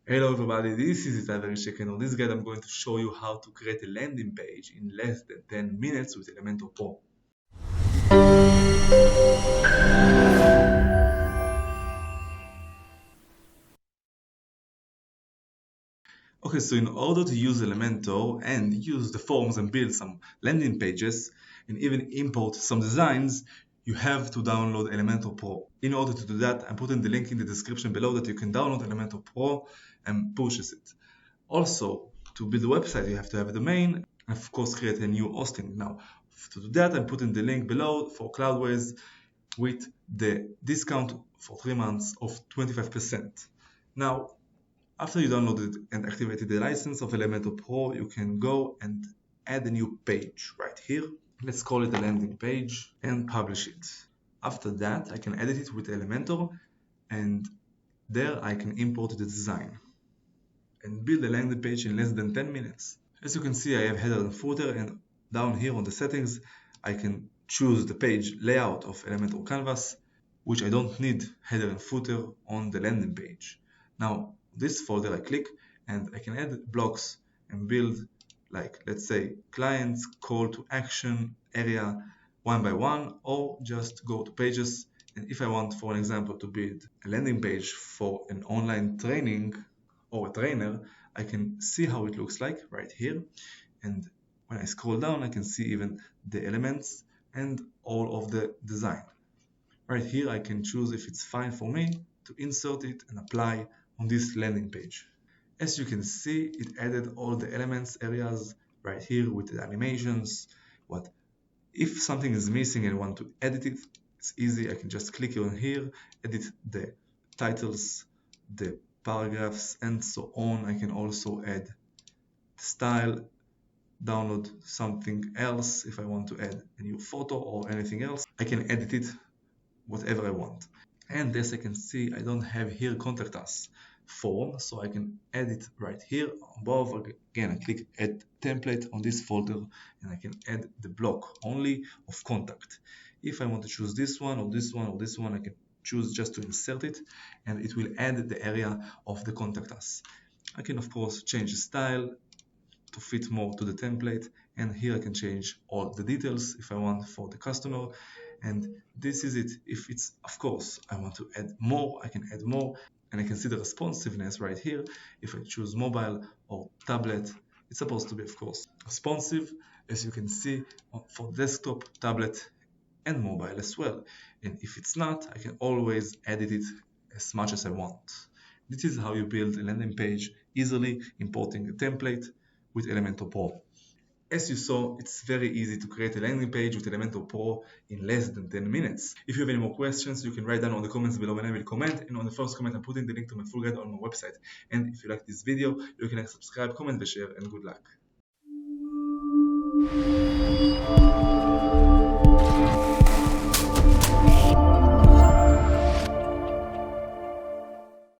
Hello everybody, this is Italian Chicken. On this guide I'm going to show you how to create a landing page in less than 10 minutes with Elementor Pro. Okay, so in order to use Elementor and use the forms and build some landing pages and even import some designs, you have to download Elementor Pro. In order to do that, I'm putting the link in the description below that you can download Elementor Pro and purchase it. Also, to build a website, you have to have a domain and of course create a new hosting. Now, to do that, I'm putting the link below for Cloudways with the discount for 3 months of 25%. Now, after you downloaded and activated the license of Elementor Pro, you can go and add a new page right here. Let's call it a landing page and publish it. After that, I can edit it with Elementor and there I can import the design and build a landing page in less than 10 minutes. As you can see, I have header and footer, and down here on the settings, I can choose the page layout of Elementor Canvas, which I don't need header and footer on the landing page. Now, this folder I click and I can add blocks and build, like, let's say, clients, call to action, area, one by one, or just go to pages. And if I want, for an example, to build a landing page for an online training or a trainer, I can see how it looks like right here. And when I scroll down, I can see even the elements and all of the design. Right here, I can choose if it's fine for me to insert it and apply on this landing page. As you can see, it added all the elements areas right here with the animations. If something is missing and want to edit it, it's easy. I can just click on here, edit the titles, the paragraphs, and so on. I can also add style, download something else. If I want to add a new photo or anything else, I can edit it whatever I want. And as I can see, I don't have here contact us form, so I can add it right here above. Again, I click add template on this folder and I can add the block only of contact. If I want to choose this one or this one or this one, I can choose just to insert it and it will add the area of the contact us. I can of course change the style to fit more to the template, and here I can change all the details if I want for the customer. And this is it. If it's, of course, I want to add more, I can add more, and I can see the responsiveness right here. If I choose mobile or tablet, it's supposed to be, of course, responsive, as you can see, for desktop, tablet, and mobile as well. And if it's not, I can always edit it as much as I want. This is how you build a landing page easily, importing a template with Elementor Pro. As you saw, it's very easy to create a landing page with Elementor Pro in less than 10 minutes. If you have any more questions, you can write down on the comments below and I will comment. And on the first comment, I'm putting the link to my full guide on my website. And if you like this video, you can subscribe, comment, and share, and good luck.